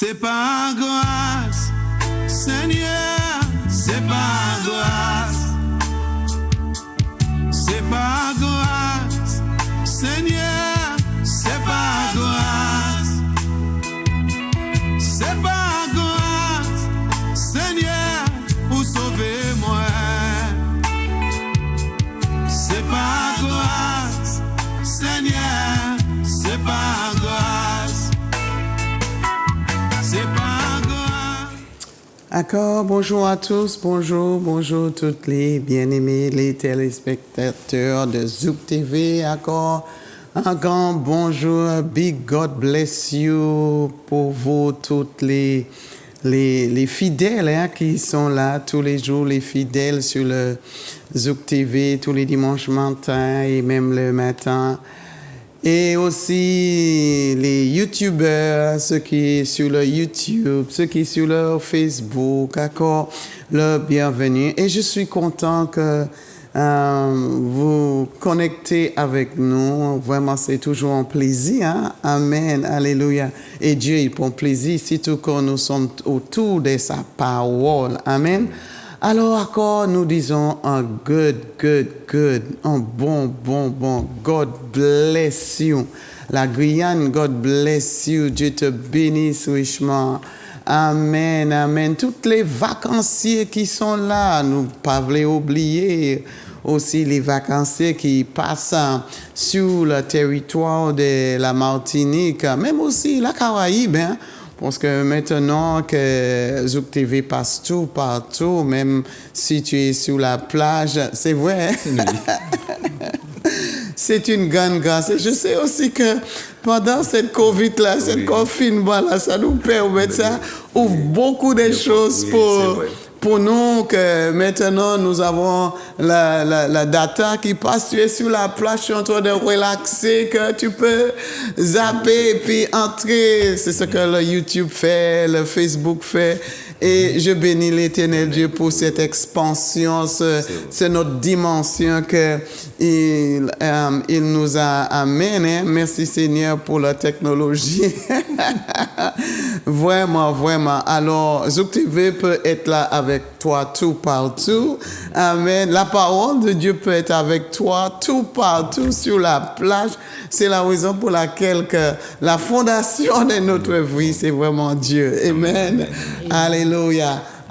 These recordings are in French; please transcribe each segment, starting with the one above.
C'est par grâce, Seigneur, c'est par grâce. C'est par grâce, Seigneur, c'est par grâce. C'est par grâce, Seigneur, pour sauver moi. C'est par grâce, Seigneur, c'est par grâce. C'est par grâce. D'accord, bonjour à tous, bonjour toutes les bien-aimés, les téléspectateurs de Zouk TV, d'accord. Un grand bonjour, big God bless you pour vous toutes les fidèles hein, qui sont là tous les jours, les fidèles sur le Zouk TV tous les dimanches matin et même le matin. Et aussi les YouTubers, ceux qui sont sur le YouTube, ceux qui sont sur le Facebook, d'accord, le bienvenue. Et je suis content que vous connectez avec nous. Vraiment, c'est toujours un plaisir. Hein? Amen, alléluia. Et Dieu, il prend plaisir, surtout quand nous sommes autour de sa parole. Amen. Alors encore, nous disons un good, un bon. God bless you. La Guyane, God bless you. Dieu te bénisse richement. Amen, amen. Toutes les vacanciers qui sont là, nous ne pas les oublier. Aussi les vacanciers qui passent sur le territoire de la Martinique, même aussi la Caraïbe, hein. Parce que maintenant que Zouk TV passe tout partout, même si tu es sur la plage, c'est vrai. Oui. C'est une grande grâce. Et je sais aussi que pendant cette Covid-là, cette confinement-là, ça nous permet, ça ouvre beaucoup de choses pour nous, que maintenant nous avons la data qui passe, tu es sur la plage, tu es en train de relaxer, que tu peux zapper et puis entrer. C'est ce que le YouTube fait, le Facebook fait. Et je bénis l'Éternel Dieu pour cette expansion, c'est notre dimension qu'il nous a amené. Merci Seigneur pour la technologie. Vraiment. Alors, Zouk TV peut être là avec toi tout partout. Amen. La parole de Dieu peut être avec toi tout partout sur la plage. C'est la raison pour laquelle que la fondation de notre vie, c'est vraiment Dieu. Amen. Alléluia.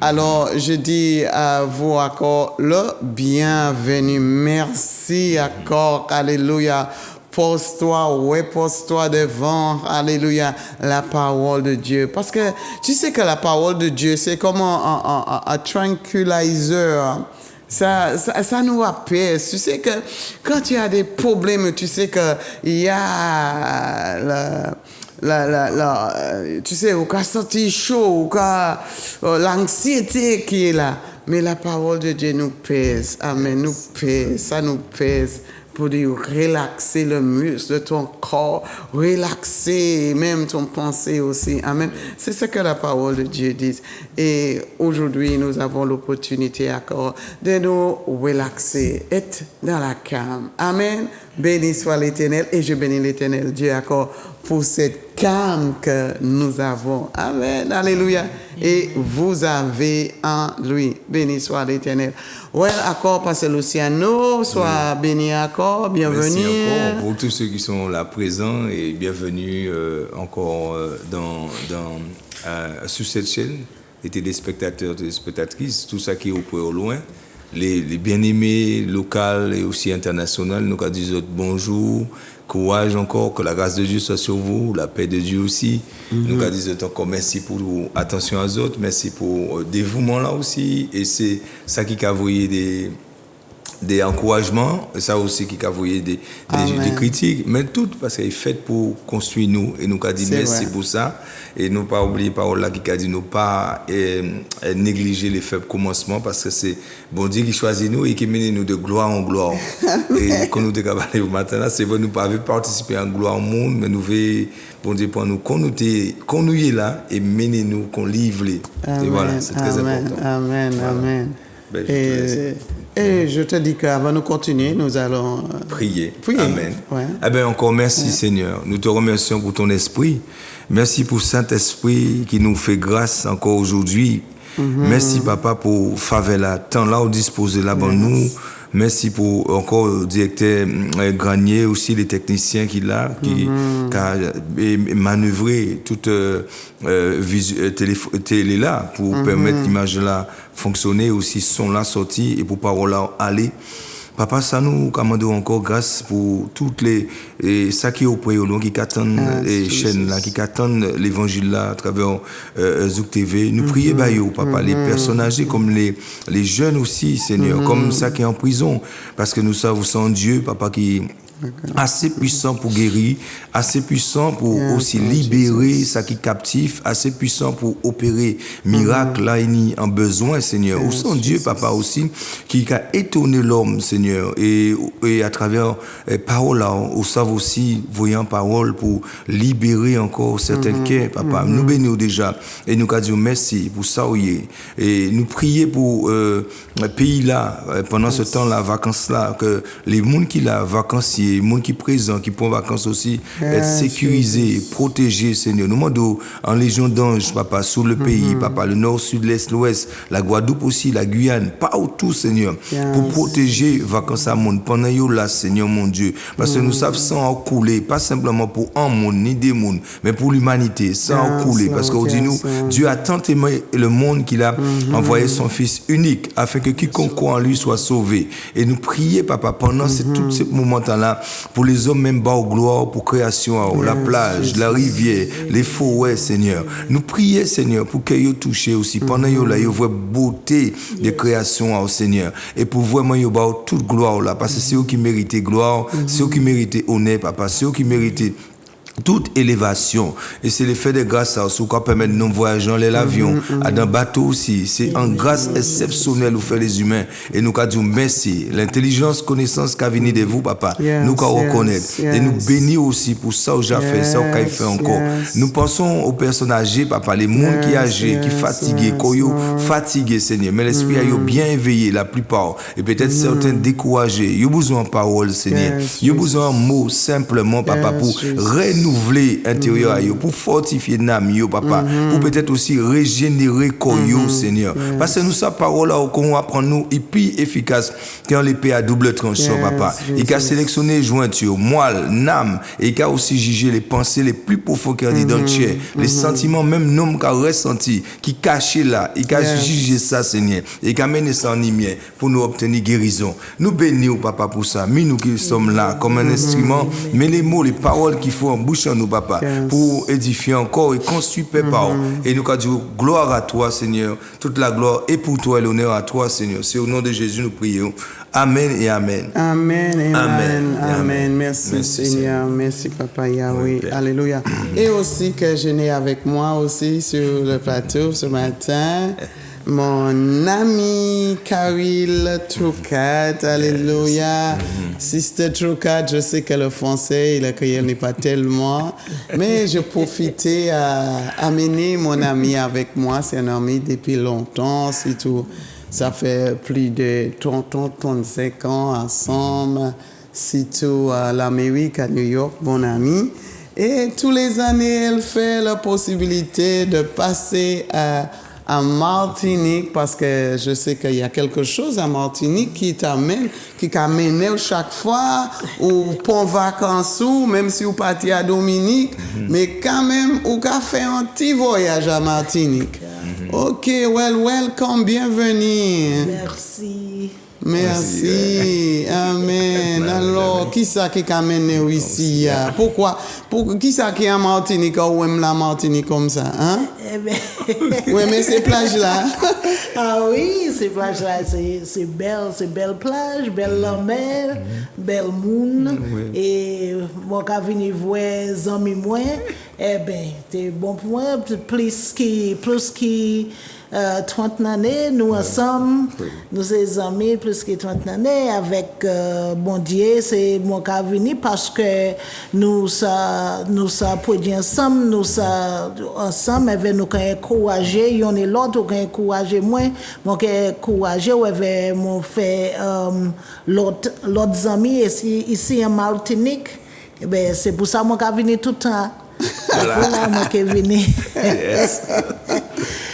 Alors, je dis à vous encore le bienvenue. Merci encore. Alléluia. Pose-toi devant, alléluia, la parole de Dieu. Parce que tu sais que la parole de Dieu, c'est comme un tranquilliseur. Ça nous apaise. Tu sais que quand tu as des problèmes, tu sais qu'il y a tu sais, au cas sorti chaud, au cas l'anxiété qui est là. Mais la parole de Dieu nous pèse. Amen, nous pèse, ça nous pèse. Pour dire relaxer le muscle de ton corps, relaxer même ton pensée aussi. Amen. C'est ce que la parole de Dieu dit. Et aujourd'hui, nous avons l'opportunité encore de nous relaxer, être dans la calme. Amen. Béni soit l'Éternel et je bénis l'Éternel Dieu encore pour cette calme que nous avons. Amen. Alléluia. Et vous avez en lui. Béni soit l'Éternel. Ouais, accord, Pasteur Luciano, sois béni accord, bienvenue. Merci encore pour tous ceux qui sont là présents et bienvenue encore sur cette chaîne, les téléspectateurs, téléspectatrices, tout ça qui est au près au loin, les bien-aimés locaux et aussi internationaux, nous disons bonjour, courage encore, que la grâce de Dieu soit sur vous, la paix de Dieu aussi. Nous disons encore merci pour attention aux autres, merci pour dévouement là aussi, et c'est ça qui a envoyé des encouragements, ça aussi qui a envoyé des critiques, mais tout parce qu'il est fait pour construire nous, et nous avons dit merci pour ça, et nous pas oublier parole là qui a dit nous pas négliger les faibles commencements, parce que c'est bon Dieu qui choisit nous et qui mène nous de gloire en gloire. Et quand nous te capables au matin là, c'est vrai nous pas participer en gloire au monde, mais nous veut bon Dieu pour nous qu'on nous est là et mener nous qu'on livre. Et voilà, c'est très important. Amen. Ben, je te laisse. Et je te dis qu'avant de continuer, nous allons Prier. prier. Amen. Ouais. Eh bien, encore merci, Seigneur. Nous te remercions pour ton esprit. Merci pour Saint-Esprit qui nous fait grâce encore aujourd'hui. Merci, Papa, pour favela, temps là où disposer là bas nous. Merci pour encore le directeur Granier, aussi les techniciens qui a manœuvré toute télé là pour permettre l'image là fonctionner, aussi son là sorti et pour parole là aller. Papa, ça nous commande encore grâce pour toutes les ça qui est auprès de nous, qui attendent les chaînes là, qui attendent l'évangile là à travers Zouk TV. Nous prions papa, les personnes âgées comme les jeunes aussi, Seigneur, comme ça qui est en prison, parce que nous savons sans Dieu, papa, qui assez puissant pour guérir, assez puissant pour aussi libérer ça qui est captif, assez puissant pour opérer miracle là il en besoin, Seigneur. Ou sans Dieu, papa, aussi qui a étonné l'homme, Seigneur, et à travers parole là, on savent aussi voyant parole pour libérer encore certains cœurs, papa. Nous bénissons déjà et nous disons merci pour ça et nous prions pour le pays là pendant ce temps là, vacances là, que les gens qui la vacanciers, les gens qui présents, qui prennent vacances aussi, être sécurisés, protégés, Seigneur. Nous demandons en légion d'anges, papa, sur le pays, papa, le nord, sud, l'est, l'ouest, la Guadeloupe aussi, la Guyane, partout, Seigneur, pour protéger vacances à monde pendant yo là, Seigneur mon Dieu. Parce que nous savons sans couler, pas simplement pour un monde, ni des mondes, mais pour l'humanité, sans couler. Parce qu'on dit nous, Dieu a tant aimé le monde qu'il a envoyé son Fils unique, afin que quiconque croit en lui soit sauvé. Et nous prions, papa, pendant tous ces moments-là, pour les hommes même bas aux gloires, pour création, la plage, la rivière, les forêts, Seigneur. Nous prions, Seigneur, pour qu'ils touchent aussi, pendant qu'ils là, ils voient beauté des créations, Seigneur. Et pour vraiment, ils voient toute gloire là, parce que c'est eux qui méritent gloire, c'est eux qui méritent honneur, papa, c'est eux qui méritent toute élévation. Et c'est l'effet de grâce à ce qui permet de nous voyager dans l'avion, à dans bateau aussi. C'est en grâce exceptionnelle où fait les humains. Et nous disons merci. L'intelligence, connaissance qu'a venu de vous, papa, nous reconnaître. Et nous bénir aussi pour ça où j'ai fait, ça où j'ai fait encore. Nous pensons aux personnes âgées, papa, les mondes qui âgés, qui fatigués, fatigués, Seigneur. Mais l'esprit a bien éveillé, la plupart. Et peut-être certains découragés. Ils ont besoin de parole, Seigneur. Ils ont besoin de mots simplement, papa, pour renouveler intérieur à eux, pour fortifier l'âme, papa, pour peut-être aussi régénérer corps, Seigneur. Parce que nous, sa parole, qu'on apprend nous, est plus efficace qu'un l'épée à double tranchant, papa. Il a sélectionné jointure, moelle, l'âme, et il a aussi jugé les pensées les plus profondes qu'il y a dans le chair, les sentiments, même nous, qu'a ressenti, qui cachait là, il a jugé ça, Seigneur, et il a mené ça en lumière pour nous obtenir guérison. Nous bénissons, papa, pour ça. Mais nous qui sommes là, comme un instrument, mais les mots, les paroles qu'il faut en bouche en nous, papa, pour édifier encore et construire par et nous disons gloire à toi, Seigneur, toute la gloire est pour toi et l'honneur à toi, Seigneur. C'est au nom de Jésus nous prions. Amen et amen. Amen et amen. Merci, Seigneur. Merci, Papa Yahweh. Oui, alléluia. Et aussi que je n'ai avec moi aussi sur le plateau ce matin mon ami Karil Troukat, alléluia. Sister Troukat, je sais que le français, le créole n'est pas tellement, mais je profitais à amener mon ami avec moi. C'est un ami depuis longtemps, c'est tout. Ça fait plus de 35 ans ensemble, surtout à l'Amérique, à New York, mon ami. Et tous les années, elle fait la possibilité de passer à Martinique, parce que je sais qu'il y a quelque chose à Martinique qui t'amène chaque fois, ou pour vacances, ou même si vous partez à Dominique, mais quand même, vous avez fait un petit voyage à Martinique. Ok, welcome, bienvenue. Merci. Merci, amen. Alors, qui ça qui a mené ici? Pourquoi? Qui ça qui est en Martinique ou même la Martinique comme ça? Hein? Eh ben... Oui, mais ces plages-là. Ah oui, ces plages-là, c'est belle plage, belle mer, belle moon. Et moi, quand je viens voir les amis, Eh bien, c'est bon pour moi, plus que 30 années, nous ensemble, nous sommes amis plus que 30 années avec bon Dieu, c'est mon cas venu parce que nous sommes produits ensemble, ensemble, avec nous encourager, il y en a l'autre qui encourager moi, moi qui encourager, avec mon fait l'autre amis ici en Martinique, eh ben c'est pour ça que moi qui venu tout le temps. Voilà, moi qui venu. Yes.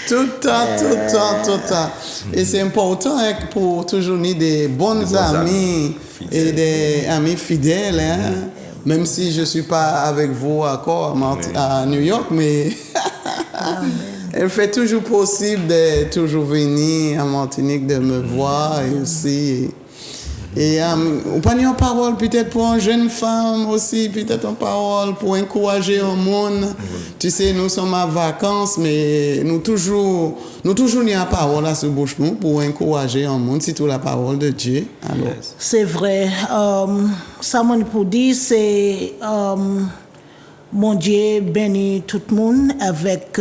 Tout le temps. Et c'est important hein, pour toujours avoir des bons amis et des amis fidèles. Hein? Même si je ne suis pas avec vous encore à New York, mais elle fait toujours possible de toujours venir à Martinique, de me voir et aussi. Et on peut dire une parole peut-être pour une jeune femme aussi, peut-être une parole pour encourager le monde. Tu sais, nous sommes en vacances, mais nous toujours une parole à ce bouche nous pour encourager le monde, c'est tout la parole de Dieu. Alors. Yes. C'est vrai. Ça, mon pour dire, c'est mon Dieu bénit tout le monde avec.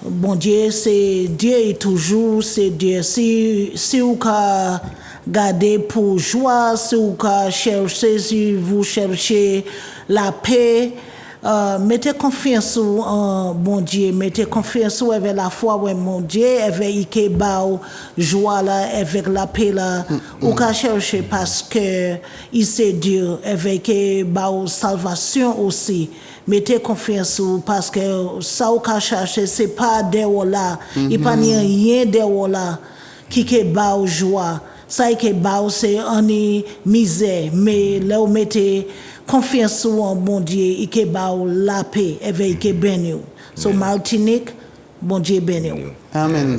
Bon Dieu, c'est Dieu est toujours, c'est Dieu. Si vous gardez pour joie, si vous cherchez, si vous cherchez la paix, mettez confiance en bon Dieu, mettez confiance avec la foi en mon Dieu, avec la joie là, avec la paix là, ou qu'à chercher parce que il c'est Dieu, avec la salvation aussi. Mettez confiance parce que ça ou qu'à chercher, c'est pas des là, il n'y a rien des là qui est bas joie. Ça qui est bas, c'est une misère, mais là où mettez confiance en bon Dieu, il est bas la paix, et il est béni. So Martinique, bon Dieu béni. Amen.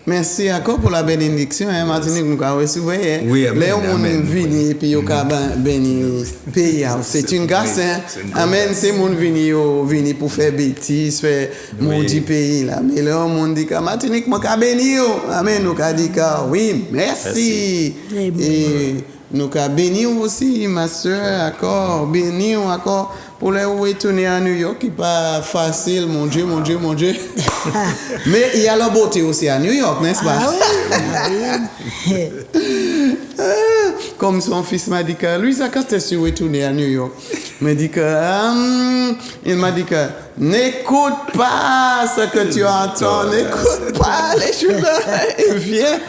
Merci encore pour la bénédiction. Hein, Martinique, nous avons reçu. Oui, amen. Là, on est venu et puis on a béni pays. C'est une grâce. Hein. Amen. C'est mon venu pour faire bêtises, faire maudit pays. Là. Mais là, on dit que Martinique, moi, je béni. Amen. Nous avons dit que oui, merci. Et nous avons béni aussi, ma soeur, encore. Béni encore. Pour les retourner à New York, qui n'est pas facile, mon Dieu. Mais il y a la beauté aussi à New York, n'est-ce pas? Comme son fils m'a dit que, lui, ça quand tu es retourné à New York, il m'a dit que, n'écoute pas ce que tu entends, n'écoute pas les choses, et viens.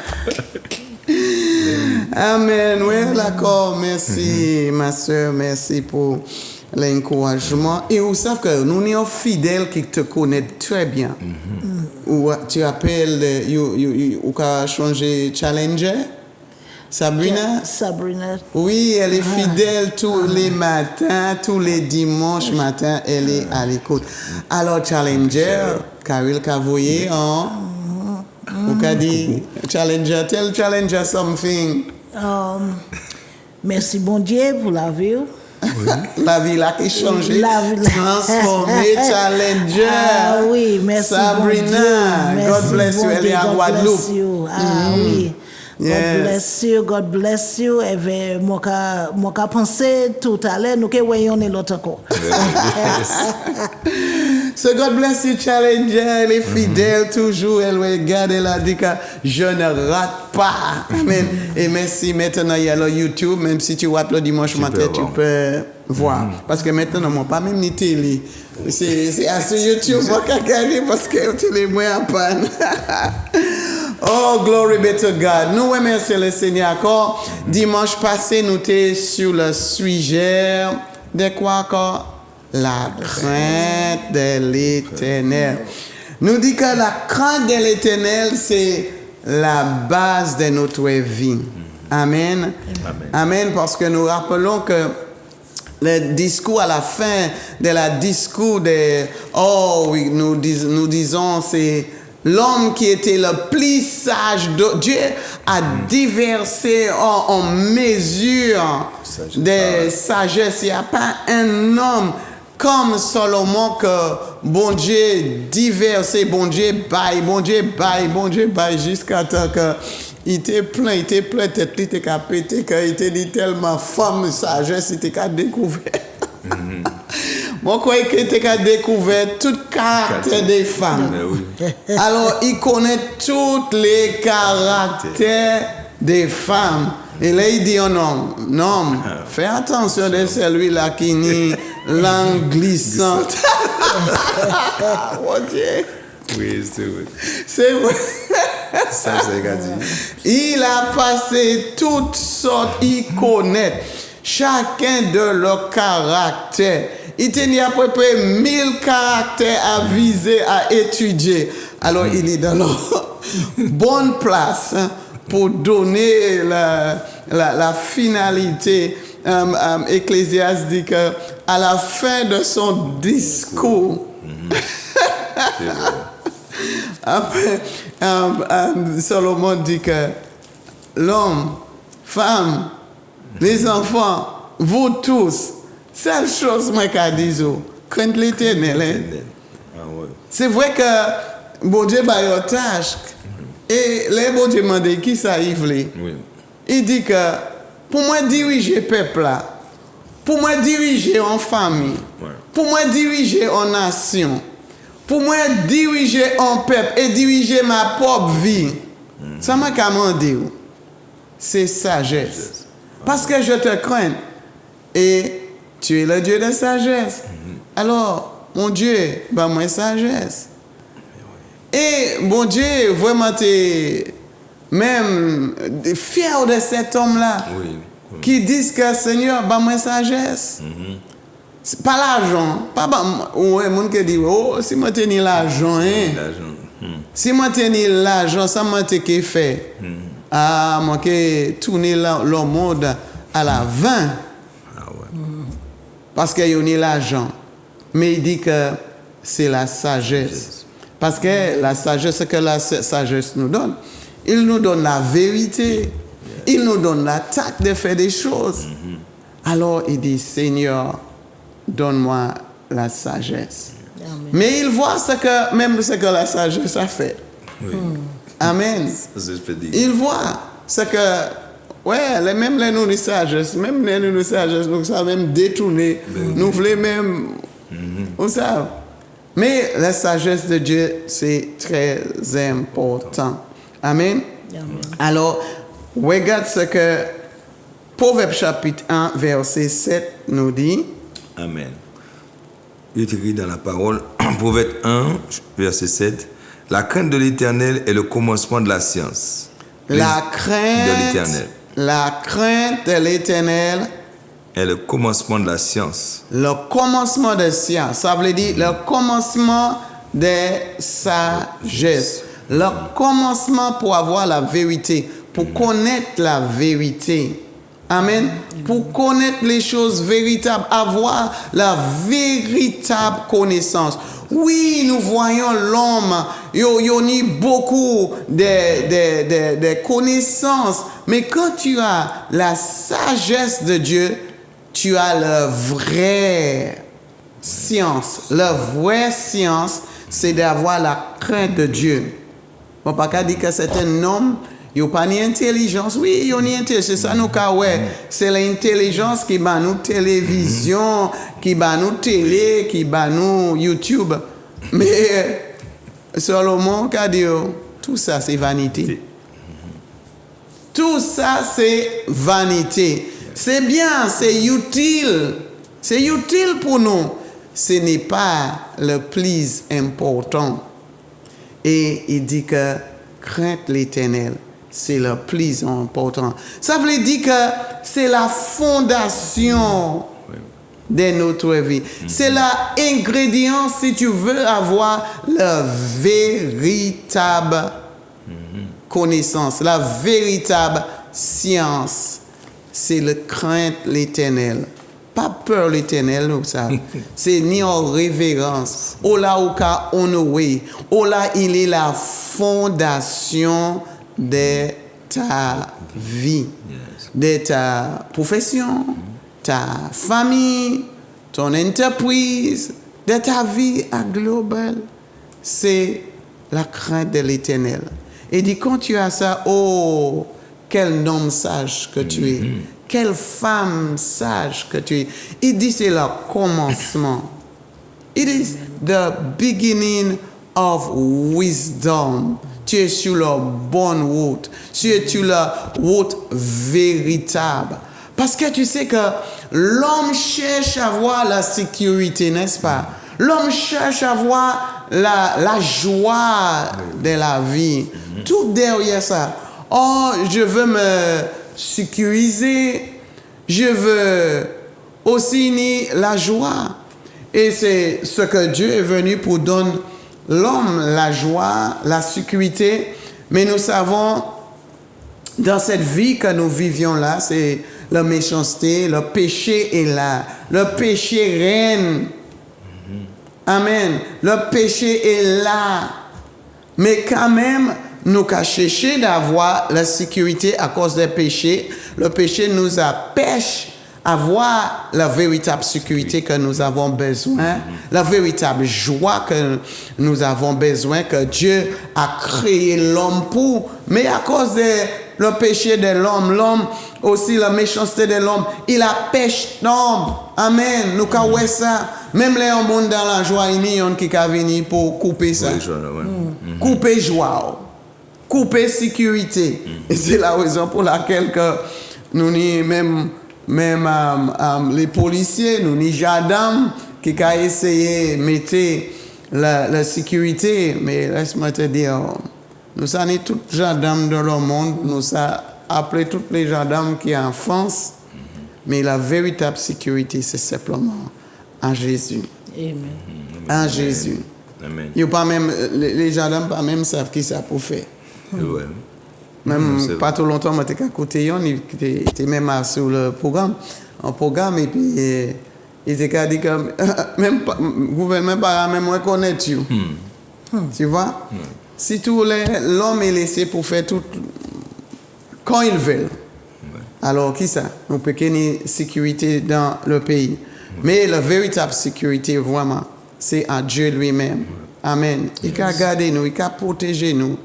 Amen, oui, d'accord, merci, ma soeur, merci pour l'encouragement. Et vous savez que nous sommes fidèles qui te connaissent très bien. Ou tu appelles, ou qu'a changé Challenger, Sabrina? Sabrina. Oui, elle est fidèle tous les matins, tous les dimanches matins, elle est à l'écoute. Alors Challenger, Karel Cavoyer, ou qu'a dit Challenger, tell Challenger something. Merci bon Dieu pour la vie. La vie là qui changé, transformée, Challenger. Ah oui, merci Sabrina, bon God bless you, elle est à Guadeloupe. Ah oui. God bless you. Et moi, pensé tout à l'heure, nous voyons l'autre encore. So God bless you, Challenger. Elle est fidèle toujours. Elle regarde, elle a dit que je ne rate pas. Amen. Et merci. Maintenant, il y a le YouTube. Même si tu rates le dimanche matin, tu peux voir. Parce que maintenant, moi, pas même ni télé. C'est à ce YouTube, moi, qui regarde parce que télé est moins en panne. Oh, glory be to God. Nous remercions le Seigneur encore. Dimanche passé, nous étions sur le sujet de quoi encore? La crainte de l'Éternel. Nous dit que la crainte de l'Éternel, c'est la base de notre vie. Amen. Amen. Parce que nous rappelons que le discours à la fin de la discours nous disons c'est l'homme qui était le plus sage de Dieu a diversé en mesure de sagesse. Il n'y a pas un homme comme Salomon que bon Dieu diversé, bon Dieu baille jusqu'à temps que il était plein, tête, il était pété, qu'il était dit tellement femme sagesse, il était qu'à découvrir. Moi, crois que tu as découvert tout le caractère des femmes. Mais oui. Alors, il connaît tous les caractères des femmes. Et là, il dit, oh non, non, fais attention de celui-là qui nie langue glissante. Mon Dieu. Oui, c'est vrai. C'est vrai. Ça, c'est qu'a dit. Il a passé toutes sortes, il connaît chacun de leurs caractères. Il tenait à peu près 1000 caractères à viser, à étudier. Alors, il est dans leur bonne place pour donner la finalité ecclésiastique à la fin de son discours. C'est vrai. Après, Salomon dit que l'homme, femme, les enfants, vous tous, seule chose moi qu'a dit, crainte l'Éternel. Hein? Ah ouais. C'est vrai que bon Dieu a une tâche. Et les bon Dieu demande qui ça y voulait. Oui. Il dit que pour moi diriger peuple là, pour moi diriger en famille, Ouais. pour moi diriger en nation, pour moi diriger en peuple et diriger ma propre vie, ça m'a commandé. C'est sagesse. Parce que je te crains. Et tu es le Dieu de sagesse. Alors, mon Dieu, bah moi sagesse. Et bon Dieu, vraiment, t'es même fier de cet homme-là Oui. Oui. qui disent que Seigneur, bah moi sagesse. C'est pas l'argent. Pas ouais, mon qui dit, oh, si moi tenir l'argent, hein. L'argent. Si moi tenir l'argent, ça m'a été fait. Ah, moi qui tourner le monde à la 20. Ah ouais. Parce qu'il y a l'argent. Mais il dit que c'est la sagesse. Parce que la sagesse, ce que la sagesse nous donne, il nous donne la vérité. Il nous donne la tact de faire des choses. Alors il dit, Seigneur, donne-moi la sagesse. Amen. Mais il voit même ce que la sagesse a fait. Oui. Amen. Ça, je peux dire. Il voit ce que, ouais, même les nous de sagesse, même les nous de sagesse, nous savons même détourner, nous voulons même, on sait. Mais la sagesse de Dieu, c'est très important. Amen. Amen. Alors, regarde ce que Proverbe chapitre 1, verset 7 nous dit. Amen. Il est écrit dans la parole, Proverbe 1, verset 7, la crainte de l'Éternel est le commencement de la science. La crainte de l'Éternel de l'Éternel est le commencement de la science. le commencement de science, ça veut dire le commencement de sagesse. Le commencement pour avoir la vérité, pour connaître la vérité. Amen. Pour connaître les choses véritables, avoir la véritable connaissance. Oui, nous voyons l'homme, il y a beaucoup de connaissances, mais quand tu as la sagesse de Dieu, tu as la vraie science. La vraie science, c'est d'avoir la crainte de Dieu. On ne peut pas dire que c'est un homme, il n'y a pas d'intelligence. Oui, il y a une intelligence. C'est ça, nous, ouais. C'est l'intelligence qui bat nous télévision, qui bat nous télé, qui bat nous YouTube. Mais Salomon a dit, tout ça, c'est vanité. Tout ça, c'est vanité. C'est bien, c'est utile. C'est utile pour nous. Ce n'est pas le plus important. Et il dit que crainte l'Éternel, c'est le plus important. Ça veut dire que c'est la fondation de notre vie. C'est l'ingrédient si tu veux avoir la véritable connaissance, la véritable science. C'est le crainte l'Éternel. Pas peur l'Éternel, nous ça. C'est ni en révérence. Oh là, au cas honoré. Oh là, il est la fondation de ta vie, de ta profession, ta famille, ton entreprise, de ta vie à global. C'est la crainte de l'Éternel. Et dit, quand tu as ça, oh, quel homme sage que tu es. Quelle femme sage que tu es. Il dit c'est le commencement. It is the beginning of wisdom. Tu es sur la bonne route. Tu es sur la route véritable. Parce que tu sais que l'homme cherche à avoir la sécurité, n'est-ce pas? L'homme cherche à avoir la joie de la vie. Tout derrière ça. Oh, je veux me sécuriser. Je veux aussi ni la joie. Et c'est ce que Dieu est venu pour donner l'homme la joie, la sécurité. Mais nous savons, dans cette vie que nous vivions là, c'est la méchanceté, le péché est là. Le péché règne. Amen. Le péché est là. Mais quand même, nous avons cherché d'avoir la sécurité à cause des péchés. Le péché nous empêche d'avoir la véritable sécurité que nous avons besoin, la véritable joie que nous avons besoin, que Dieu a créé l'homme pour. Mais à cause le péché de l'homme aussi la méchanceté de l'homme, il empêche l'homme. Amen. Nous avons ça. Même les hommes dans la joie, il y a qui sont venus pour couper ça. Couper joie. Couper sécurité. Et c'est la raison pour laquelle que nous même les policiers, nous ni gendarmes qui ont essayé de mettre la sécurité. Mais laisse-moi te dire, nous sommes tous les gendarmes dans le monde, nous sommes appelés tous les gendarmes qui sont en France. Mais la véritable sécurité, c'est simplement en Jésus. Amen. En Jésus. Amen. Les gendarmes pas même savent qui ça pour faire. Ouais. Même pas trop longtemps, je suis à côté, j'étais même sur le programme, et puis ils étaient dit que même le gouvernement pas même reconnaître tu. Tu vois? Si tout l'homme est laissé pour faire tout quand il veut, alors qui ça? Nous pouvons une sécurité dans le pays. Mais la véritable sécurité, vraiment, c'est à Dieu lui-même. Amen. Il a gardé nous, il a protégé nous.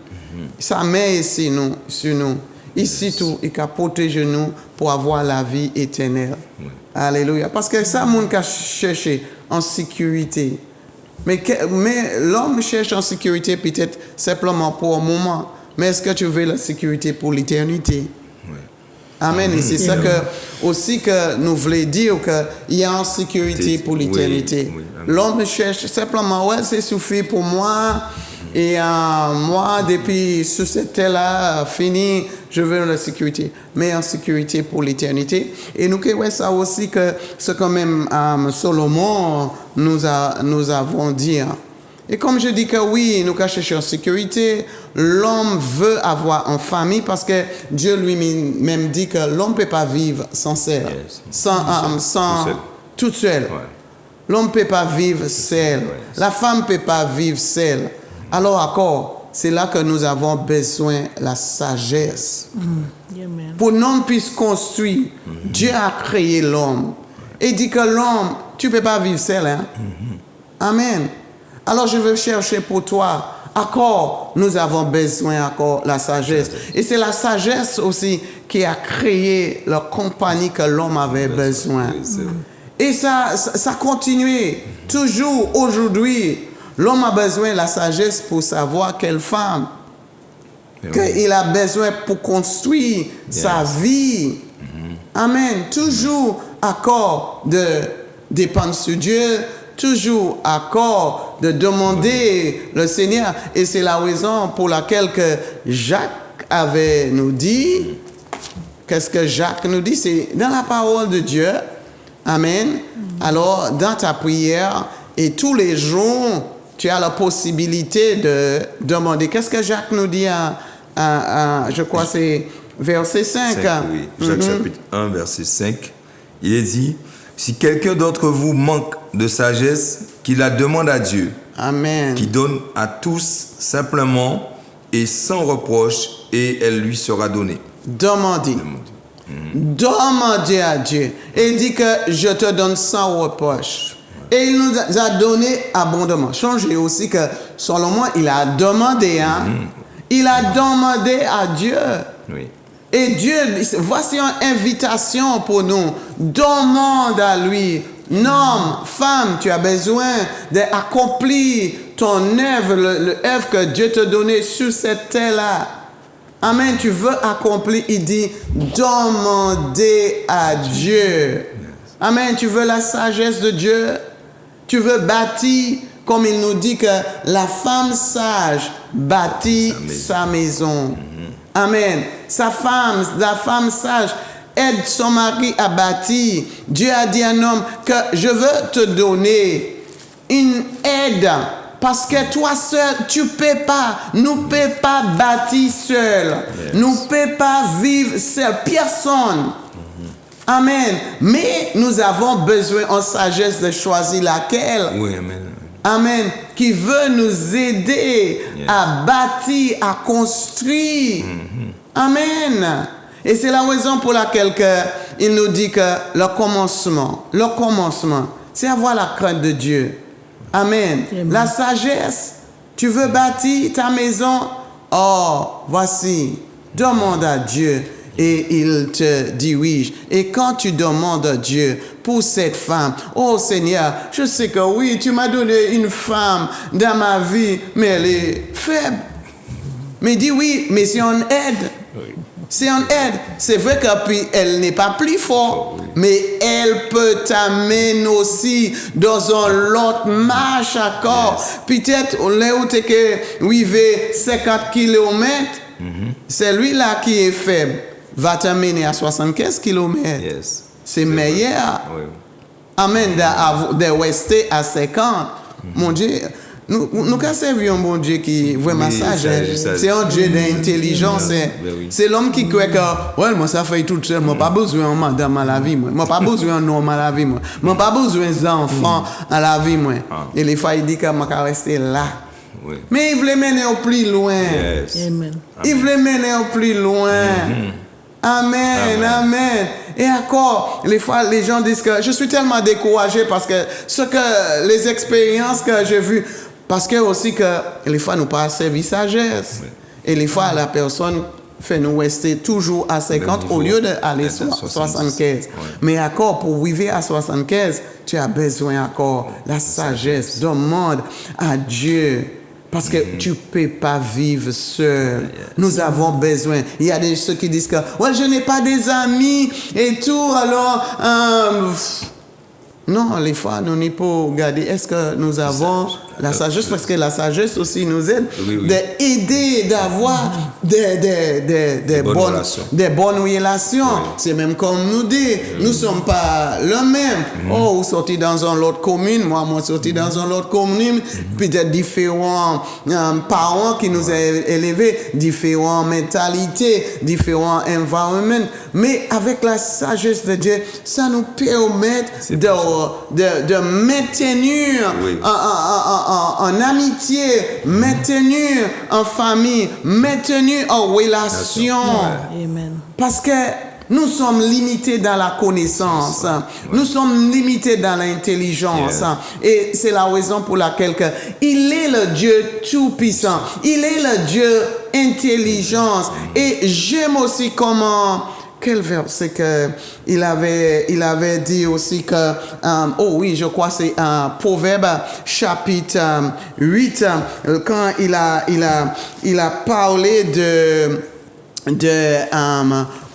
Sa main ici nous, sur nous. Ici tout, il a protégé nous pour avoir la vie éternelle. Alléluia. Parce que ça, mon cas cherché en sécurité. Mais l'homme cherche en sécurité peut-être simplement pour un moment. Mais est-ce que tu veux la sécurité pour l'éternité? Amen. Et c'est ça que, aussi que nous voulons dire qu'il y a en sécurité pour l'éternité. L'homme cherche simplement, ouais, c'est suffit pour moi. Et moi, depuis sur cette terre-là, fini, je veux la sécurité. Mais en sécurité pour l'éternité. Et nous voyons ça aussi que ce que même Salomon nous avons dit. Et comme je dis que oui, nous cherchons en sécurité, l'homme veut avoir une famille parce que Dieu lui-même dit que l'homme ne peut pas vivre sans seul, tout seul. L'homme ne peut pas vivre seul. La femme ne peut pas vivre seule. Alors encore, c'est là que nous avons besoin de la sagesse. Pour que l'homme puisse construire, Dieu a créé l'homme. Et dit que l'homme, tu ne peux pas vivre seul. Hein? Amen. Alors je veux chercher pour toi. Encore, nous avons besoin encore de la sagesse. Et c'est la sagesse aussi qui a créé la compagnie que l'homme avait besoin. Et ça continue. Toujours aujourd'hui, l'homme a besoin de la sagesse pour savoir quelle femme qu'il a besoin pour construire sa vie. Amen. Toujours accord de dépendre sur Dieu. Toujours accord de demander le Seigneur. Et c'est la raison pour laquelle que Jacques avait nous dit. Qu'est-ce que Jacques nous dit? C'est dans la parole de Dieu. Amen. Alors, dans ta prière, et tous les jours, tu as la possibilité de demander. Qu'est-ce que Jacques nous dit je crois c'est verset 5. Oui, Jacques chapitre 1, verset 5. Il est dit, si quelqu'un d'entre vous manque de sagesse, qu'il la demande à Dieu. Amen. Qui donne à tous simplement et sans reproche, et elle lui sera donnée. Demandez. Demandez à Dieu. Et il dit que je te donne sans reproche. Et il nous a donné abondamment. Changez aussi que Salomon, il a demandé. Hein? Il a demandé à Dieu. Oui. Et Dieu, voici une invitation pour nous. Demande à lui. Homme, femme, tu as besoin d'accomplir ton œuvre, l'œuvre que Dieu t'a donnée sur cette terre-là. Amen. Tu veux accomplir, il dit, demandez à Dieu. Amen. Tu veux la sagesse de Dieu. Tu veux bâtir, comme il nous dit que la femme sage bâtit sa maison. Amen. La femme sage aide son mari à bâtir. Dieu a dit à un homme que je veux te donner une aide. Parce que toi seul, tu ne peux pas, nous ne pouvons pas bâtir seul. Yes. Nous ne pouvons pas vivre seul. Personne. Amen. Mais nous avons besoin en sagesse de choisir laquelle. Oui, amen. Amen. Qui veut nous aider à bâtir, à construire. Amen. Et c'est la raison pour laquelle il nous dit que le commencement, c'est avoir la crainte de Dieu. Amen. La sagesse, tu veux bâtir ta maison, voici, demande à Dieu et il te dirige. Et quand tu demandes à Dieu pour cette femme, oh Seigneur, je sais que oui, tu m'as donné une femme dans ma vie, mais elle est faible. Mais dis oui, mais c'est une aide. C'est une aide. C'est vrai qu'elle n'est pas plus forte, mais elle peut t'amener aussi dans un autre marche encore. Peut-être, là où tu es 50 km, c'est lui-là qui est faible. Va t'amener à 75 km. C'est meilleur. Amen, de rester à 50. Mon Dieu. Nous avons servi un bon Dieu qui est vraiment sage. C'est un Dieu d'intelligence. C'est l'homme qui croit que, ouais, moi, ça fait tout seul. Moi, pas besoin de madame à la vie. Moi, pas besoin d'un homme à la vie. Moi, pas besoin d'enfants à la vie. Et les fois, il dit que moi, je rester là. Mais il veut mener au plus loin. Il veut mener au plus loin. Amen, amen. Et encore, les fois, les gens disent que je suis tellement découragé parce que les expériences que j'ai vues, parce que aussi que les fois, nous pas servi sagesse. Et les fois, la personne fait nous rester toujours à 50 au lieu d'aller 75. Mais encore, pour vivre à 75, tu as besoin encore la sagesse. Demande à Dieu. Parce que tu ne peux pas vivre seul. Nous avons besoin. Il y a ceux qui disent que ouais, je n'ai pas des amis et tout. Alors, non, les fois, nous n'y pas regarder. Est-ce que nous avons la sagesse? Parce que la sagesse aussi nous aide d'aider, d'avoir des bonnes relations. C'est même comme nous dit, nous ne sommes pas le même. Oh, vous sortez dans une autre commune, moi sorti dans une autre commune, peut-être différents parents qui nous ont élevés, différentes mentalités, différents environnements. Mais avec la sagesse de Dieu, ça nous permet de maintenir en amitié, maintenir en famille, maintenir en relation. Amen. Parce que nous sommes limités dans la connaissance. Nous sommes limités dans l'intelligence. Et c'est la raison pour laquelle il est le Dieu tout-puissant. Il est le Dieu intelligence. Et j'aime aussi comment... Quel verset que il avait dit aussi que je crois que c'est Proverbe chapitre 8 quand il a parlé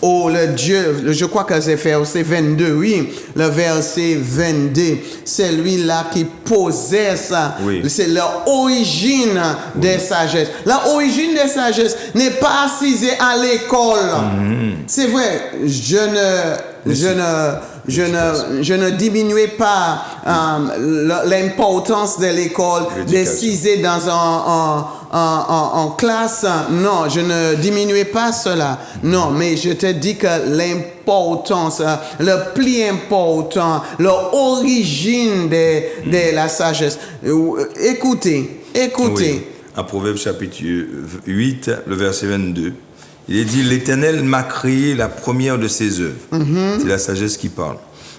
le Dieu, je crois que c'est verset 22, oui, le verset 22, c'est lui-là qui possède ça. C'est l'origine des sagesses. L'origine des sagesses n'est pas assise à l'école. C'est vrai, je ne diminuais pas l'importance de l'école, d'assiser dans en classe. Non, je ne diminuais pas cela. Non, mais je te dis que l'importance, le plus important, l'origine de la sagesse. Écoutez. À Proverbe chapitre 8, le verset 22. Il est dit, l'Éternel m'a créé la première de ses œuvres. C'est la sagesse qui parle.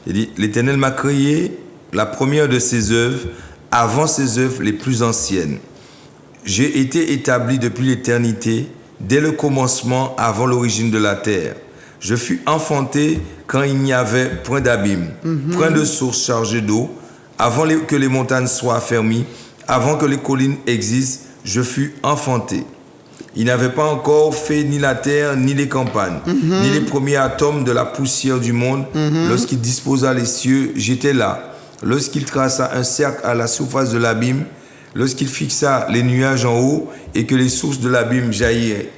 Il dit, l'Éternel m'a créé la première de ses œuvres avant ses œuvres les plus anciennes. J'ai été établi depuis l'éternité, dès le commencement, avant l'origine de la terre. Je fus enfanté quand il n'y avait point d'abîme, point de source chargée d'eau, avant que les montagnes soient affermies, avant que les collines existent, je fus enfanté. Il n'avait pas encore fait ni la terre, ni les campagnes, ni les premiers atomes de la poussière du monde. Lorsqu'il disposa les cieux, j'étais là. Lorsqu'il traça un cercle à la surface de l'abîme, lorsqu'il fixa les nuages en haut et que les sources de l'abîme jaillillaient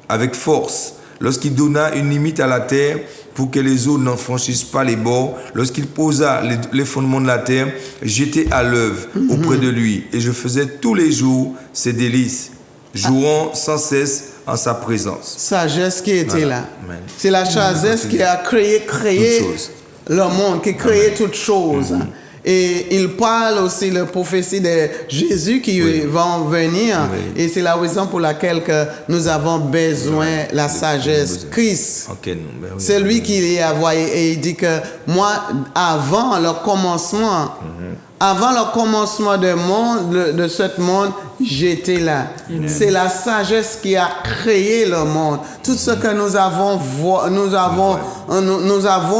avec force, lorsqu'il donna une limite à la terre pour que les eaux n'en franchissent pas les bords, lorsqu'il posa les fondements de la terre, j'étais à l'œuvre auprès de lui et je faisais tous les jours ses délices, jouant sans cesse en sa présence. Sagesse qui était là. Amen. C'est la sagesse qui a créé Toutes choses. le monde, qui a créé toutes choses. Et il parle aussi la prophétie de Jésus qui va venir. Oui. Et c'est la raison pour laquelle que nous avons besoin de la sagesse. besoin. Christ, Ok, non, ben oui. c'est lui qui les a envoyé. Et il dit que moi, avant le commencement, de ce monde, j'étais là. C'est la sagesse qui a créé le monde. Tout ce que nous avons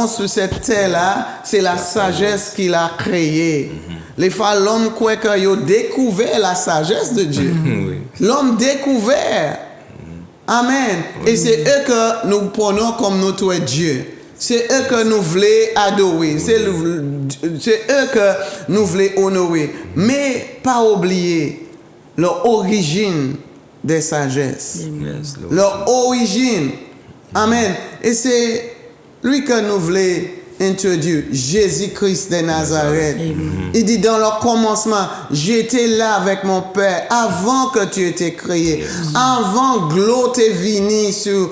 sur cette terre-là, c'est la sagesse qu'il a créé. Les fois, l'homme croit qu'il a découvert la sagesse de Dieu. Oui. L'homme découvert. Amen. Et c'est eux que nous prenons comme notre Dieu. C'est eux que nous voulons adorer. C'est eux que nous voulons honorer. Mais pas oublier leur origine des sagesses. Yes, Lord. Leur origine. Amen. Et c'est lui que nous voulons introduire, Jésus-Christ de Nazareth. Il dit dans le commencement, j'étais là avec mon Père avant que tu étais créé, avant que l'eau t'est venue sur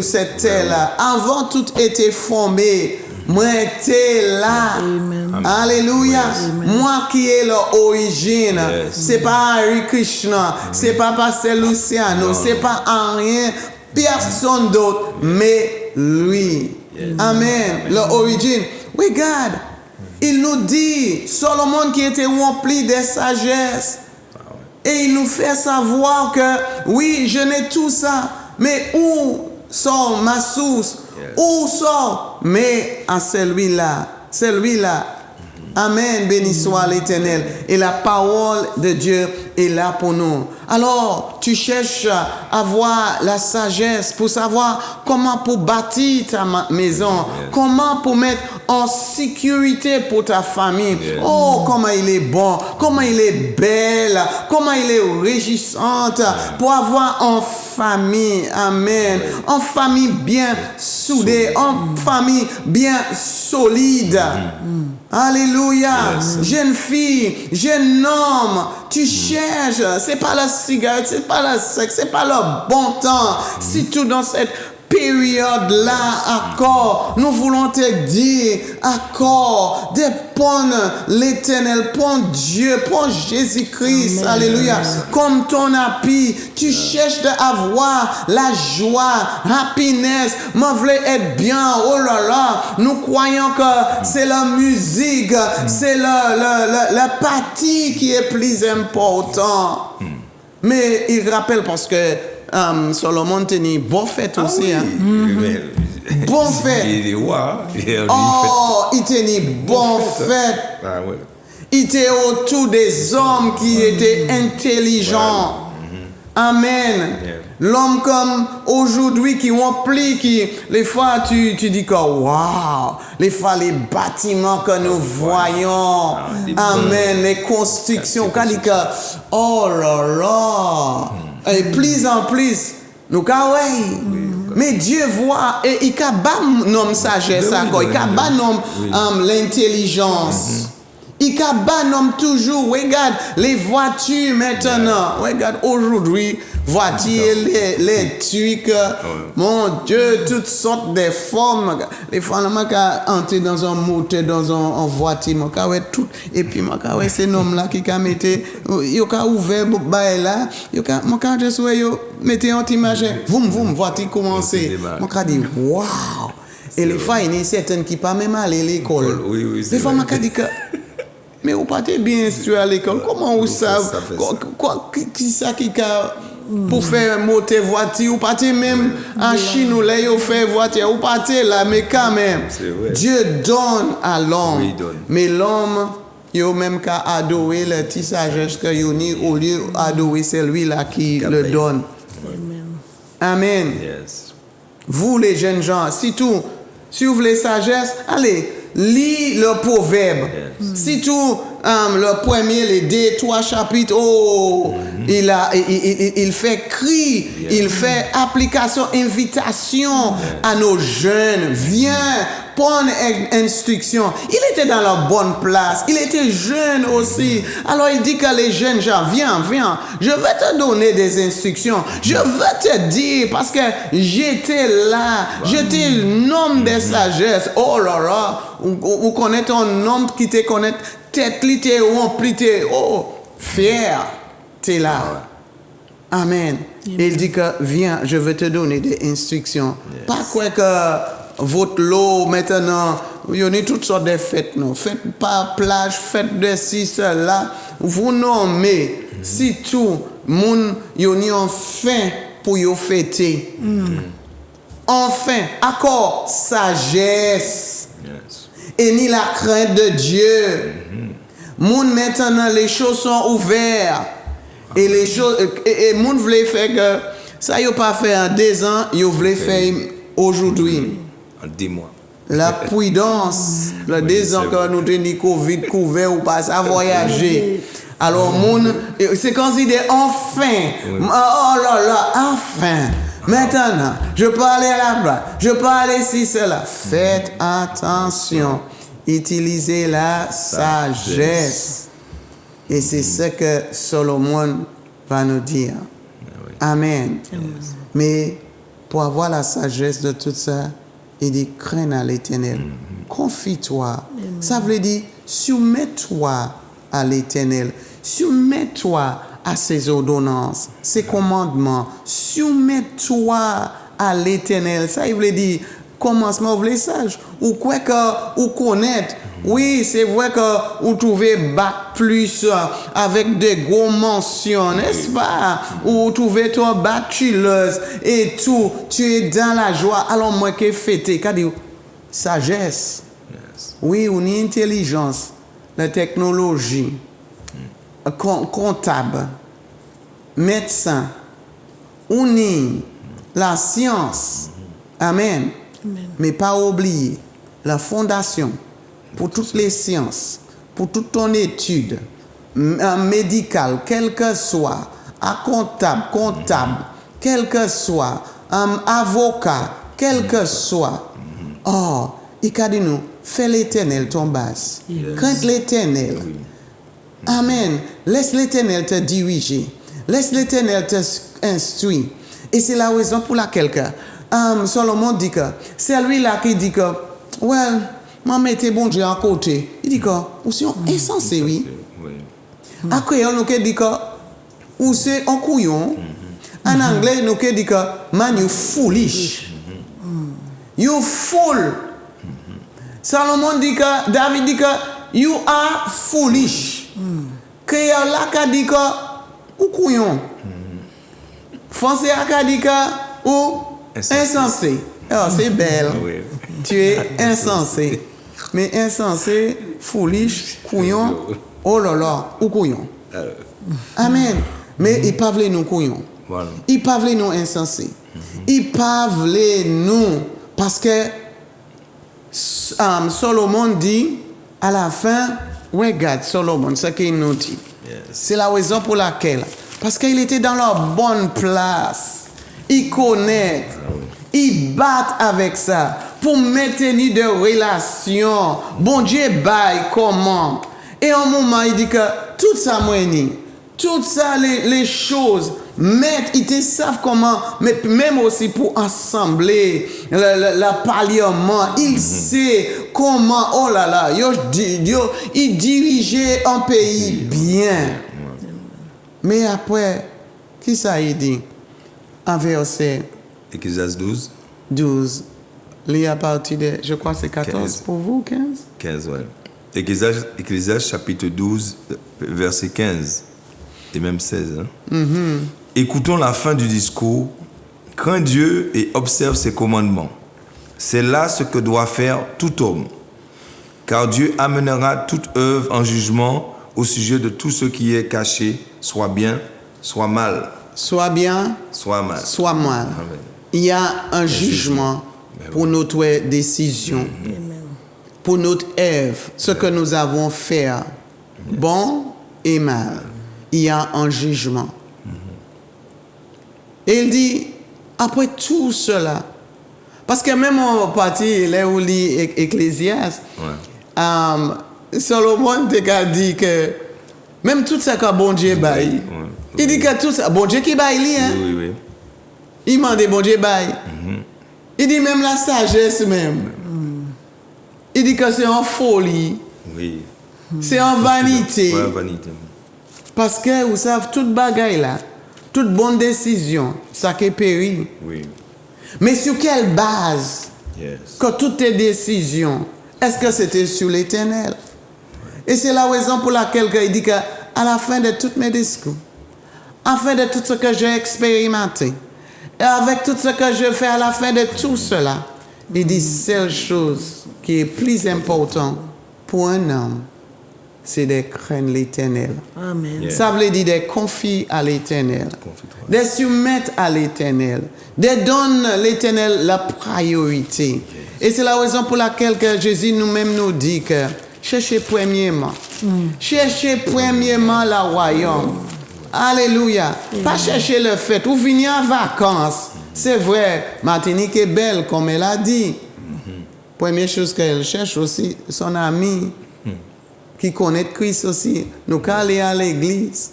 cette terre-là, avant tout était formé. Moi, j'étais là. Amen. Alléluia. Moi qui est l'origine. Yes. C'est pas Hare Krishna, c'est pas Pasteur Luciano, c'est pas rien, personne d'autre, mais lui. Amen. L'origine. Regarde, il nous dit, Solomon qui était rempli de sagesse. Et il nous fait savoir que, oui, je n'ai tout ça, mais où sort ma source? Où sort? Mais à celui-là. Amen, béni soit l'Éternel. Et la parole de Dieu est là pour nous. Alors, tu cherches à avoir la sagesse pour savoir comment pour bâtir ta maison, comment pour mettre en sécurité pour ta famille. Oh, comment il est bon, comment il est belle, comment il est régissante pour avoir en famille. Amen. En famille bien soudée, en famille bien solide. Alléluia. Jeune fille, jeune homme, tu cherches. C'est pas la cigarette, c'est pas la sexe, c'est pas le bon temps. Si tout dans cette période-là, accord, nous voulons te dire, accord, dépend l'Éternel, prends Dieu, prends Jésus-Christ, alléluia, comme ton appui, tu cherches d'avoir la joie, happiness, m'en voulais être bien, oh là là, nous croyons que c'est la musique, c'est la partie qui est plus important. Mais il rappelle parce que Solomon tenait bon fête aussi. Bon fête. Il est roi. Oh, il tenait bon fête. Ah, ouais. Il était autour des hommes qui étaient intelligents. Amen. L'homme comme aujourd'hui qui remplit, qui les fois tu dis que waouh, les fois les bâtiments que nous voyons, amen, les constructions, quand dit que oh là là, et plus en plus, nous mais Dieu voit et il a bas nom sagesse, il a bas nom l'intelligence. Il nomme toujours, regarde les voitures maintenant. Regarde aujourd'hui, voitures, les trucs, mon Dieu, toutes sortes de formes. Les femmes, je entrer dans un moteur, dans un voiture, tout. Et puis, c'est un homme là qui a mis, il a ouvert là, il a juste mis un petit machin, voum, voiture commencer. Je dit, waouh! Et les fois, il y a certaines qui ne peuvent même aller à l'école. Les femmes, je dit que. Mais vous pas bien instruit à l'école. Comment vous savez qui ça qui a pour faire monter voiture, ou pas même en Chine ou là, ils fait voiture, ou pas là, mais quand même, C'est vrai. Dieu donne à l'homme. Oui, il donne. Mais l'homme, il a même qu'à adorer le petit sagesse que il a au lieu d'adorer celui-là qui le payer. donne. Amen. Yes. Vous, les jeunes gens, si vous voulez sagesse, allez, lis le proverbe. Si tout, le premier, les 2-3 chapitres, il fait cri, il fait application, invitation à nos jeunes. Viens, prendre instruction. Il était dans la bonne place. Il était jeune aussi. Alors il dit que les jeunes gens, viens, je vais te donner des instructions. Je vais te dire, parce que j'étais là. J'étais l'homme de sagesse. Oh là là, vous connaissez un homme qui te connaît, tête li te rempli, fier, t'es là. Amen. Et il dit que viens, je vais te donner des instructions. Pas quoi que votre lot maintenant, il y a toutes sortes de fêtes, non? Faites pas plage, faites de ci, cela. Vous nommez, si tout, moun, il y a enfin pour y fêter. Enfin, accord, sagesse. Yes. Et ni la crainte de Dieu. Moun maintenant, les choses sont ouvertes. Et les choses, et moun voulait faire que ça y a pas fait en 2 ans, il voulait faire aujourd'hui. En 10 mois. La prudence, le 2 ans c'est que nous tenons Covid couvert ou pas à voyager. Alors, moun, c'est considéré enfin. Oh là là, enfin. Maintenant, je peux aller à la plage, je peux aller ici, cela. Faites attention. Utilisez la sagesse. Et c'est ce que Solomon va nous dire. Amen. Mais pour avoir la sagesse de tout ça, il dit, crains à l'Éternel. Confie-toi. Ça veut dire, soumets-toi à l'Éternel. Soumets-toi à ses ordonnances, ses commandements. Soumets-toi à l'Éternel. Ça, il veut dire, commencement, vous les sages. Ou quoi que, ou connaître. Oui, c'est vrai que vous trouvez bac plus avec des gros mentions, n'est-ce pas? Ou vous trouvez ton bachelor et tout. Tu es dans la joie. Alors, moi, qui fêter, qu'a dit sagesse. Yes. Oui, ou ni intelligence, la technologie, comptable, médecin, ou ni la science. Amen. Mais pas oublier la fondation pour toutes les sciences, pour toute ton étude médicale, quel que soit, à comptable, quel que soit, avocat, quel que soit. Oh, il a dit nous, fais l'Éternel ton base. Crains l'Éternel. Amen. Laisse l'Éternel te diriger. Laisse l'Éternel te instruire. Et c'est la raison pour laquelle Solomon dit que c'est lui-là qui dit que, well, m'a mettez bon Dieu à côté. Il dit que, ou c'est insensé, oui. Après, on nous dit que, ou c'est un couillon. En anglais, nous dit que, man, you foolish. You fool. Solomon dit que, David dit que, you are foolish. Créole là, dit que, ou couillon. Français a dit que, ou insensé. Oh, c'est belle. Tu es insensé. Mais insensé, foolish, couillon, oh là là, ou couillon. Amen. Mais ils peuvent nous couillon. Voilà. Ils peuvent nous insensés. Ils peuvent nous. Parce que Solomon dit, à la fin, regarde Solomon, ce qu'il nous dit. Yes. C'est la raison pour laquelle. Parce qu'il était dans la bonne place. Il connaît. Il bat avec ça. Pour maintenir des relations. Bon Dieu baille comment. Et en moment, il dit que tout ça, tout ça, les choses, ils te savent comment, mais même aussi pour assembler le parlement, il sait comment, oh là là, il dirigeait un pays bien. Mais après, qui ça il dit? En verset Ecclésiaste 12. Lis à partir de, je crois que c'est 14 15. pour vous, 15? 15, ouais. Ecclésiaste chapitre 12, verset 15. Et même 16. Hein? Écoutons la fin du discours. Crains Dieu et observe ses commandements. C'est là ce que doit faire tout homme. Car Dieu amènera toute œuvre en jugement au sujet de tout ce qui est caché, soit bien, soit mal. Soit bien, Soit mal. soit mal. Amen. Il y a un jugement pour notre décision, pour notre œuvre, ce que nous avons fait, bon et mal. Il y a un jugement. Et il dit, après tout cela, parce que même en partie, là où il lit Ecclésiaste, Solomon t'a dit que même tout ça que bon Dieu baille, il dit que tout ça, bon Dieu qui baille, hein? Oui. Il m'a dit bon Dieu baille. Il dit même la sagesse même. Il dit que c'est en folie, Oui. c'est en vanité. Ouais, vanité. Parce que vous savez, toute bagaille là, toute bonne décision, ça qui périt. Oui. Mais sur quelle base Yes. que toutes tes décisions, est-ce que c'était sur l'éternel? Et c'est la raison pour laquelle il dit qu'à la fin de tous mes discours, à la fin de tout ce que j'ai expérimenté, et avec tout ce que je fais à la fin de tout cela, il dit seule chose qui est plus importante pour un homme, c'est de craindre l'éternel. Amen. Yeah. Ça veut dire de confier à l'éternel, de soumettre à l'éternel, de donner l'éternel la priorité. Et c'est la raison pour laquelle que Jésus nous-mêmes nous dit que cherchez premièrement le royaume. Alléluia. Pas chercher le fait. Ou venir en vacances. C'est vrai, Martinique est belle, comme elle a dit. Première chose qu'elle cherche aussi, son ami qui connaît Christ aussi. Nous aller à l'église.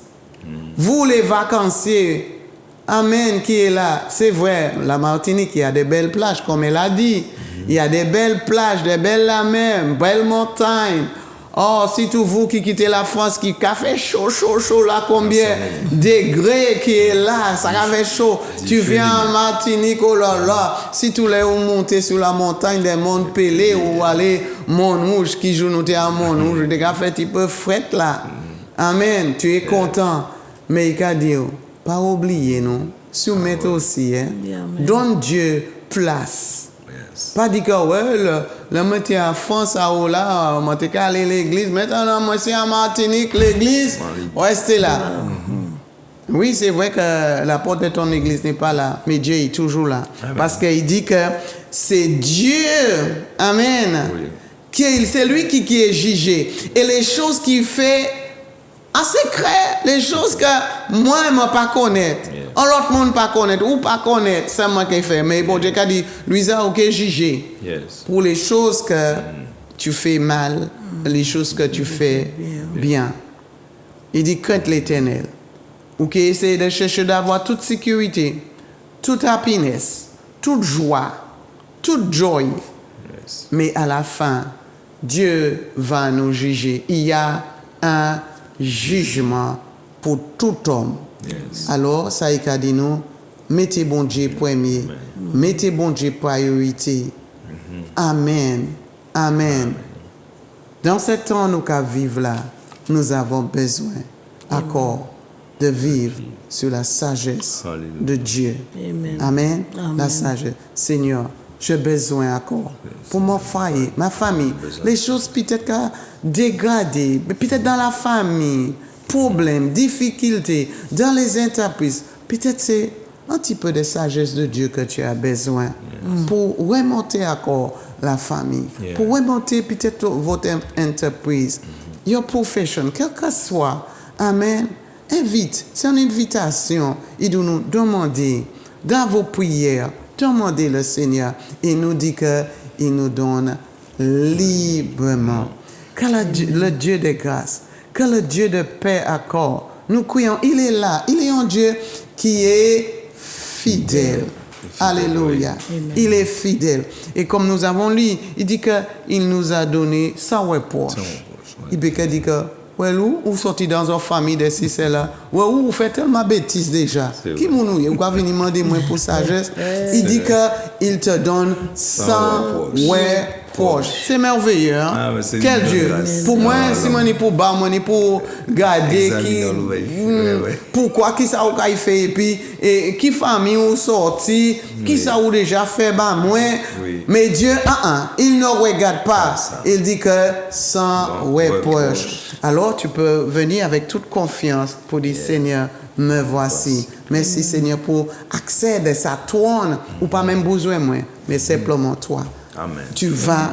Vous les vacanciers, Amen, qui est là. C'est vrai, la Martinique, il y a des belles plages, comme elle a dit. Il y a des belles plages, des belles la mer, belles montagnes. Oh, si tout vous qui quittez la France, qui a fait chaud, là, combien degrés qui est là, ça a fait chaud. Tu viens en Martinique, oh là là, si tous les vous montez sur la montagne des monts pelés ou aller Montrouge, qui joue nous à Montrouge, des gars fait un petit peu fret là. Amen, tu es content. Mais il a dit, pas oublier, non, soumettre aussi, hein. Donne Dieu place. Pas dit que ouais, le métier en France, à là, on m'a aller à l'église. Maintenant, moi, c'est en Martinique, l'église, restez là. Oui, c'est vrai que la porte de ton église n'est pas là, mais Dieu est toujours là. Parce qu'il dit que c'est Dieu, amen, c'est lui qui est jugé. Et les choses qu'il fait en secret, les choses que moi, je ne peux pas connaître. L'autre monde ne peut pas connaître, ou pas connaître, c'est moi qui fais. Mais bon, Dieu a dit, Louisa, ok, juger. Pour les choses que tu fais mal, les choses que tu fais bien. Il dit, crainte l'éternel. Ok, essaye de chercher d'avoir toute sécurité, toute happiness, toute joie, toute joie. Mais à la fin, Dieu va nous juger. Il y a un jugement pour tout homme. Alors, ça a dit nous, mettez bon Dieu premier, mettez bon Dieu priorité. Amen. Amen. Dans ce temps nous vivons là, nous avons besoin encore de vivre sur la sagesse de Dieu. Amen. La sagesse. Seigneur, j'ai besoin encore pour mon foyer, ma famille. Les choses peut-être dégradées, peut-être dans la famille, problèmes, difficultés, dans les entreprises. Peut-être c'est un petit peu de sagesse de Dieu que tu as besoin pour remonter encore la famille, pour remonter peut-être votre entreprise, your profession, quel que soit. Amen. Invite, c'est une invitation. Il doit nous demander dans vos prières, demandez le Seigneur. Il nous dit qu'il nous donne librement. Que le Dieu de grâce, que le Dieu de paix accorde. Nous croyons, il est là. Il est un Dieu qui est fidèle. Alléluia. Il est fidèle. Et comme nous avons lu, il dit qu'il nous a donné sans reproche. Il peut dire que vous sortez dans une famille de si c'est là. Vous faites tellement bêtises déjà. Qui vous va venir demander moi pour sagesse? Il dit qu'il te donne sans proche. C'est merveilleux, hein? Ah, mais c'est Quel une Dieu. grâce. Pour moi, Ah, si non. on est pour bas, on est pour garder Examiner qui, l'oreille. Ouais. pourquoi, qui ça ou qu'a fait, et puis, et qui famille ou sorti, qui ça ou déjà fait, bah, moi. Oui. Mais Dieu, il ne regarde pas. ça. Il dit que sans Bon, reproche. reproche. Alors, tu peux venir avec toute confiance pour dire, Seigneur, me voici. Merci, Seigneur, pour accéder à toi, ou pas même besoin, moi, mais simplement toi. Amen. Tu vas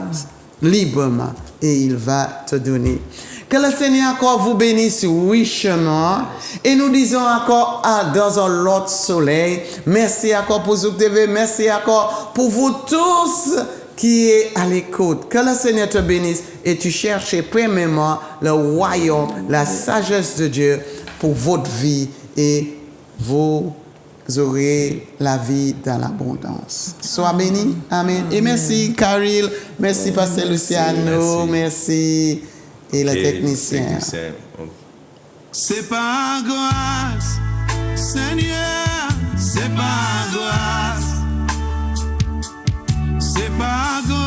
librement et il va te donner. Que le Seigneur encore vous bénisse richement. Et nous disons encore dans un autre soleil. Merci encore pour Zouk TV. Merci encore pour vous tous qui est à l'écoute. Que le Seigneur te bénisse et tu cherches premièrement le royaume, la sagesse de Dieu pour votre vie et vous aurez la vie dans l'abondance. Sois béni. Amen. Et merci, Caril. Merci, Pasteur Luciano. Merci. Et le technicien. C'est par grâce, Seigneur, c'est par grâce. C'est par grâce.